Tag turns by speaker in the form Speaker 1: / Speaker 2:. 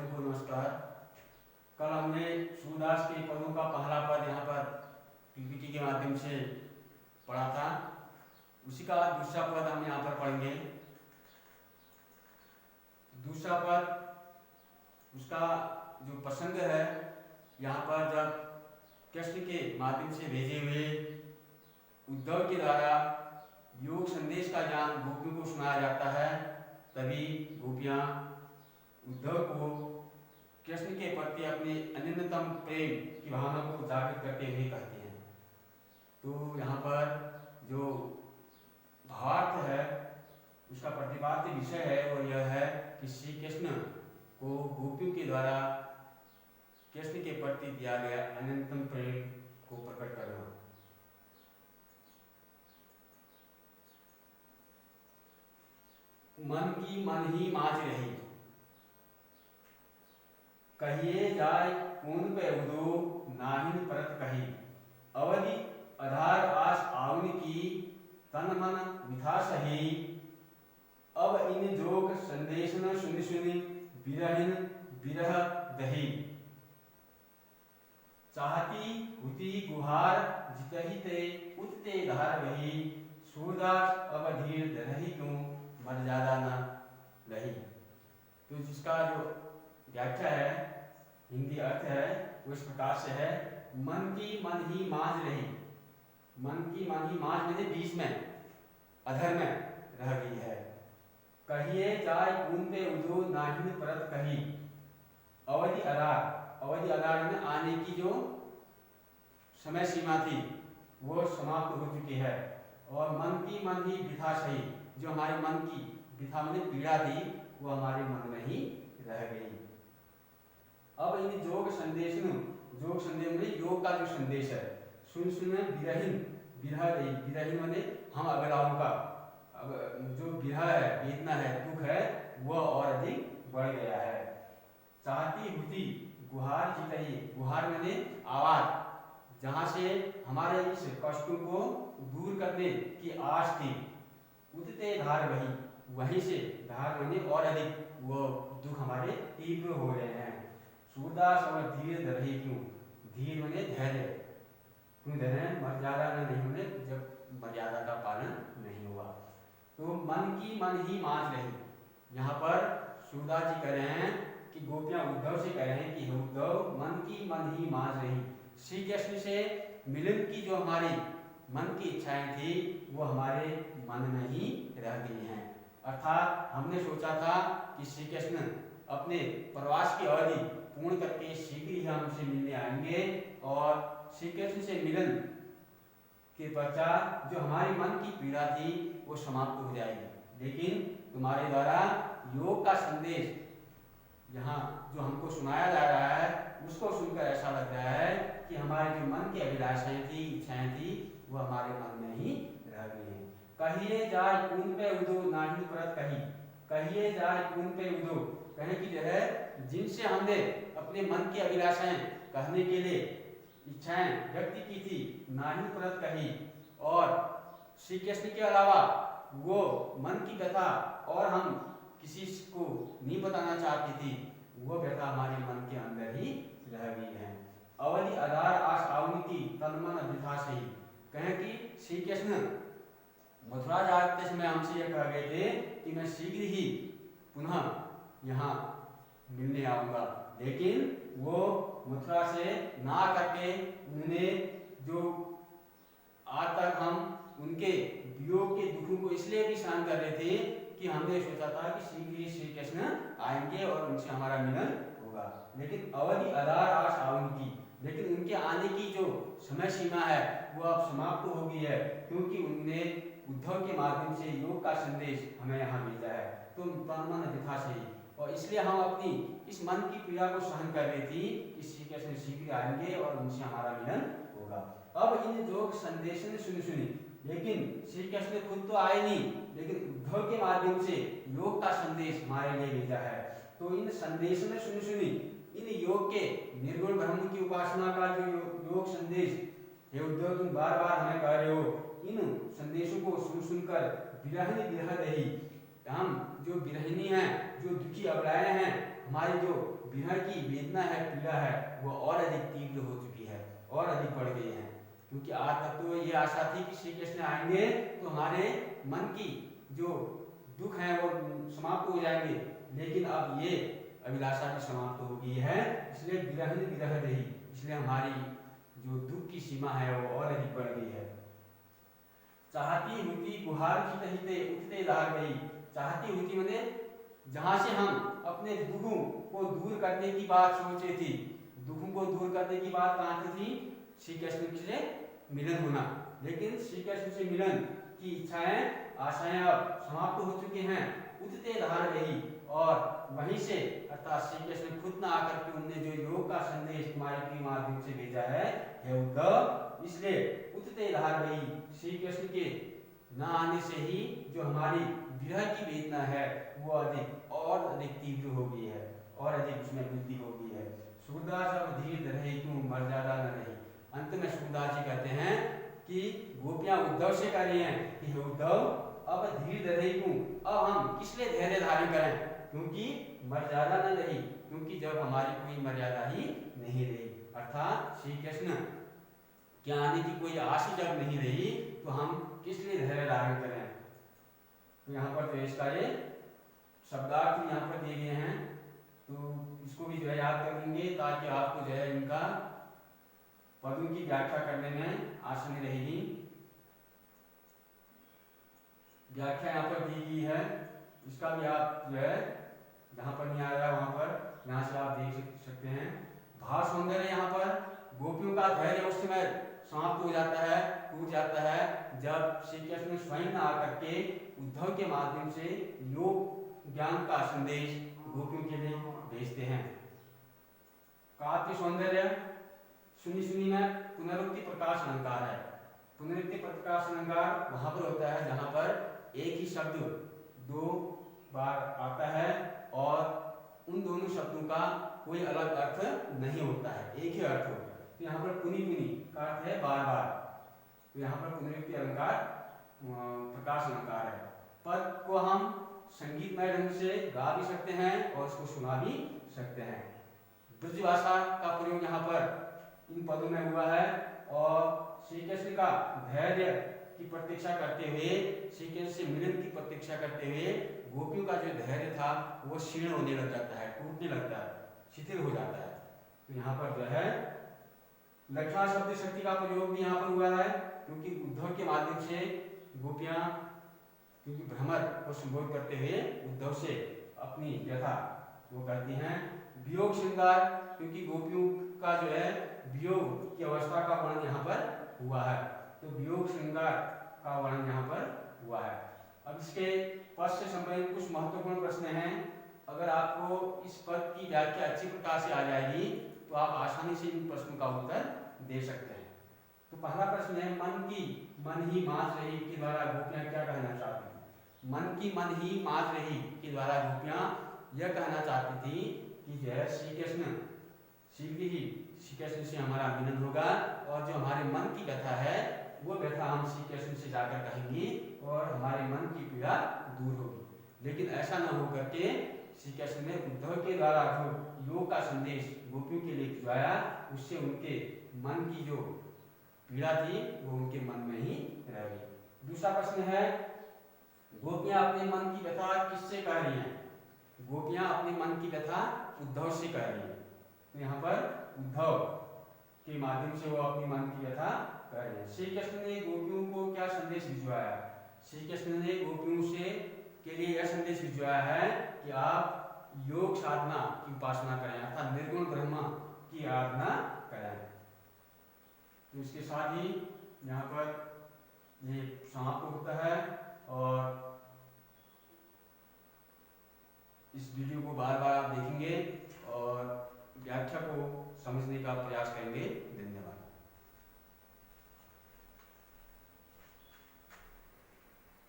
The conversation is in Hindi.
Speaker 1: सभी को नमस्कार। कल हमने सूरदास के पदों का पहला पद यहाँ पर पीपीटी के माध्यम से पढ़ा था। उसी का दूसरा पद हम यहाँ पर पढ़ेंगे। दूसरा पद उसका जो प्रसंग है, यहाँ पर जब कृष्ण के माध्यम से भेजे हुए उद्धव के द्वारा योग संदेश का ज्ञान गोपियों को सुनाया जाता है, तभी गोपियाँ उद्धव को कृष्ण के प्रति अपने अनन्यतम प्रेम की भावना को जागृत करते हुए कहते हैं। तो यहाँ पर जो भावार्थ है, उसका प्रतिपाद्य विषय है वो यह है कि श्री कृष्ण को गोपियों के द्वारा कृष्ण के प्रति दिया गया अनंतम प्रेम को प्रकट करना। मन की मन ही माच रही, कहिए जाय कौन पे उदो नाहिन परत कही। अवधि आधार आस आवन की तन मन विथा सही। अब इन जोग संदेश न सुनि सुनि बिरहिन बिरह दही। चाहती हुती गुहार जितहि ते उतते धार वही। सूरदास अब धीर धरहि क्यों मर्यादा न रही। तो जिसका जो व्याख्या है, हिंदी अर्थ है, वो इस प्रकार से है। मन की मन ही मांझ रही, मन की मन ही मांझ में बीच में अधर में रह गई है। कहिए जाय कौन पे उदो नाहिन परत कही। अवधि आधार में आने की जो समय सीमा थी वो समाप्त हो चुकी है। और मन की मन ही वृथा सही, जो हमारे मन की वृथा में पीड़ा थी वो हमारे मन में ही रह गई। अब इन योग संदेश में योग का जो संदेश है, सुन सुन विरहिन विरह दही। विरहिन माने हम अबलाओं का, अब जो विरह है, वेदना है, दुख है, वह और अधिक बढ़ गया है। चाहती हुती गुहार जितही, गुहार माने आवाज, जहाँ से हमारे इस कष्टों को दूर करने की आश थी। उतते धार वही, वहीं से धार माने और अधिक वो दुख हमारे तीव्र हो रहे हैं। सूरदास और धीर धरहि क्यों, धीर माने धैर्य, क्यों धैर्य, मर्यादा न नहीं होने, जब मर्यादा का पालन नहीं हुआ। तो मन की मन ही मांझ रही, यहाँ पर सूरदास जी कह रहे हैं कि गोपियां उद्धव से कह रहे हैं कि उद्धव मन की मन ही मांझ रही। श्री कृष्ण से मिलन की जो हमारी मन की इच्छाएं थी वो हमारे मन में ही रह गई हैं। अर्थात हमने सोचा था कि श्री कृष्ण अपने प्रवास की अवधि पूर्ण करके शीघ्र ही हमसे मिलने आएंगे और श्री कृष्ण से मिलन के पश्चात जो हमारी मन की पीड़ा थी वो समाप्त हो जाएगी। लेकिन तुम्हारे द्वारा योग का संदेश यहाँ जो हमको सुनाया जा रहा है, उसको सुनकर ऐसा लग रहा है कि हमारे जो मन की अभिलाषाएं थी, इच्छाएं थी, वो हमारे मन में ही रह गई हैं। कहिए जाय कौन पे उदो नाहिन परत कही। कहिए जाय कौन पे उदो, कहें कि जो है जिनसे हमने अपने मन की अभिलाषाएं कहने के लिए इच्छाएं व्यक्त की थी, नाहिन परत कही, और श्री कृष्ण के अलावा वो मन की व्यथा और हम किसी को नहीं बताना चाहती थी, वो व्यथा हमारे मन के अंदर ही रह गई है। अवधि आधार आस आवन की तन मन वृथा सही। कहें कि श्री कृष्ण मथुरा जाते समय हमसे यह कह गए थे कि मैं शीघ्र ही पुनः यहाँ मिलने आऊंगा, लेकिन वो मथुरा से ना करके उन्होंने जो आज तक हम उनके वियोग के दुखों को इसलिए भी सहन कर रहे थे कि हमने सोचा था कि शीघ्र ही श्री कृष्ण आएंगे और उनसे हमारा मिलन होगा। लेकिन अवधि आधार आस आवन की, लेकिन उनके आने की जो समय सीमा है वो अब समाप्त हो गई है, क्योंकि उन्होंने उद्धव के माध्यम से योग का संदेश हमें यहाँ भेजा है। तुम तन मन वृथा सही, और इसलिए हम अपनी इस मन की पीड़ा को सहन कर रही थी कि श्री कृष्ण शीघ्र आएंगे और उनसे हमारा मिलन होगा। अब इन योग संदेश ने सुनी, लेकिन श्री कृष्ण खुद तो आए नहीं, लेकिन उद्धव के माध्यम से योग का संदेश हमारे लिए भेजा है। तो इन संदेश ने सुनी, इन योग के निर्गुण ब्रह्म की उपासना का जो योग संदेश हे उद्धव तुम बार बार हमें कह रहे हो, इन संदेशों को सुनकर विरहिन विरह दही, हम जो विरहिनी हैं, जो दुखी अबलाएं हैं, हमारी जो विरह की वेदना है, पीड़ा है, वो और अधिक तीव्र हो चुकी है और अधिक बढ़ गई है। क्योंकि आज तक तो ये आशा थी कि श्री कृष्ण आएंगे तो हमारे मन की जो दुख है वो समाप्त हो जाएंगे, लेकिन अब ये अभिलाषा भी समाप्त हो गई है। इसलिए विरह विरह रही, इसलिए हमारी जो दुख की सीमा है वो और अधिक बढ़ गई है। चाहती हुती गुहार हित हिते उठते लहर गई। चाहती हुती मैंने जहां से हम अपने दुखों को दूर करने की बात सोचे थी, दुखों को दूर करने की बात कहाँ से थी? श्री कृष्ण से मिलन होना। लेकिन श्री कृष्ण से मिलन की इच्छाएं आशाएं अब समाप्त हो चुकी हैं, उठते लहर गई। और वहीं से अर्थात श्री कृष्ण खुद न आकर के उनने जो योग का संदेश तुम्हारे के माध्यम से भेजा है, हे उद्धव, इसलिए उठते लहर गई। श्री कृष्ण के न आने से ही जो हमारी विरह की वेदना है वो अधिक और अधिक तीव्र हो गई है और अधिक उसमें वृद्धि हो गई है। सूरदास अब धीर रहे क्यों मर्यादा न रही। अंत में सूरदास जी कहते हैं कि गोपियां उद्धव से कह रही हैं कि हे उद्धव, अब धीर रहे क्यों, अब हम किस लिए धैर्य धारण करें, क्योंकि मर्यादा न रही, क्योंकि जब हमारी कोई मर्यादा ही नहीं रही, अर्थात श्री कृष्ण के आने की कोई आश ही जब नहीं रही तो हम किस लिए धैर्य धारण करें। तो यहाँ पर जो इसका ये शब्दार्थ यहाँ पर दिए गए हैं, तो इसको भी जो है याद कर लेंगे ताकि आपको जो है इनका पदों की व्याख्या करने में आसानी रहेगी। व्याख्या यहाँ पर दी गई है, इसका भी आप जो है जहाँ पर नहीं आ रहा वहाँ पर यहाँ से आप देख सकते हैं। भाव सौंदर्य यहाँ पर गोपियों का धैर्य उस समय समाप्त हो जाता है, टूट जाता है, जब श्री कृष्ण स्वयं न आकर के उद्धव के माध्यम से योग ज्ञान का संदेश गोपियों के लिए भेजते हैं। काव्य सौंदर्य सुनी सुनी में पुनरुक्ति प्रकाश अलंकार है। पुनरुक्ति प्रकाश अलंकार वहां पर होता है जहां पर एक ही शब्द दो बार आता है और उन दोनों शब्दों का कोई अलग अर्थ नहीं होता है, एक ही अर्थ होता है। तो यहाँ पर पुनी पुनी का अर्थ है बार बार, तो यहाँ पर पुनरुक्ति अलंकार प्रकाश अलंकार है। पद को हम संगीतमय ढंग से गा भी सकते हैं और उसको सुना भी सकते हैं। ब्रज भाषा का प्रयोग यहाँ पर इन पदों में हुआ है और श्री कृष्ण का धैर्य की प्रतीक्षा करते हुए, श्री कृष्ण से मिलन की प्रतीक्षा करते हुए गोपियों का जो धैर्य था वो क्षीण होने लग जाता है, टूटने लगता है, शिथिल हो जाता है। तो यहाँ पर जो है लक्षणा शब्द शक्ति का प्रयोग भी यहाँ पर हुआ है, क्योंकि उद्धव के माध्यम से गोपियां क्योंकि भ्रमर को संबोधित करते हुए उद्धव से अपनी व्यथा वो करती हैं। वियोग श्रृंगार, क्योंकि गोपियों का जो है वियोग की अवस्था का वर्णन यहाँ पर हुआ है, तो वियोग श्रृंगार का वर्णन यहाँ पर हुआ है। अब इसके पद से संबंधित कुछ महत्वपूर्ण प्रश्न हैं। अगर आपको इस पद की व्याख्या अच्छी प्रकार से आ जाएगी तो आप आसानी से इन प्रश्नों का उत्तर दे सकते हैं। तो पहला प्रश्न है, मन ही मात रही के द्वारा गोपियां क्या कहना चाहती हैं। मन की मन ही मात रही के द्वारा गोपियां यह कहना चाहती थी कि जो है श्री कृष्ण शीघ्र ही श्री कृष्ण से हमारा मिलन होगा और जो हमारे मन की व्यथा है वो व्यथा हम श्री कृष्ण से जाकर कहेंगे और हमारे मन की पीड़ा दूर होगी। लेकिन ऐसा न हो करके श्री कृष्ण ने उद्धव के द्वारा जो योग का संदेश गोपियों के लिए भिजवाया, उससे उनके मन की जो पीड़ा थी वो उनके मन में ही रह गई। दूसरा प्रश्न है, गोपियां अपने मन की व्यथा किससे कह रही हैं। गोपियां अपने मन की व्यथा उद्धव से कह रही हैं, तो यहाँ पर उद्धव के माध्यम से वो अपनी मन की व्यथा कह रहे हैं। श्री कृष्ण ने गोपियों को क्या संदेश भिजवाया। श्री कृष्ण ने गोपियों से के लिए यह संदेश भिजवाया है कि आप योग साधना की उपासना करें, अर्थात निर्गुण ब्रह्म की आराधना करें। तो इसके साथ ही यहाँ पर ये समाप्त होता है और इस वीडियो को बार बार आप देखेंगे और व्याख्या को समझने का प्रयास करेंगे।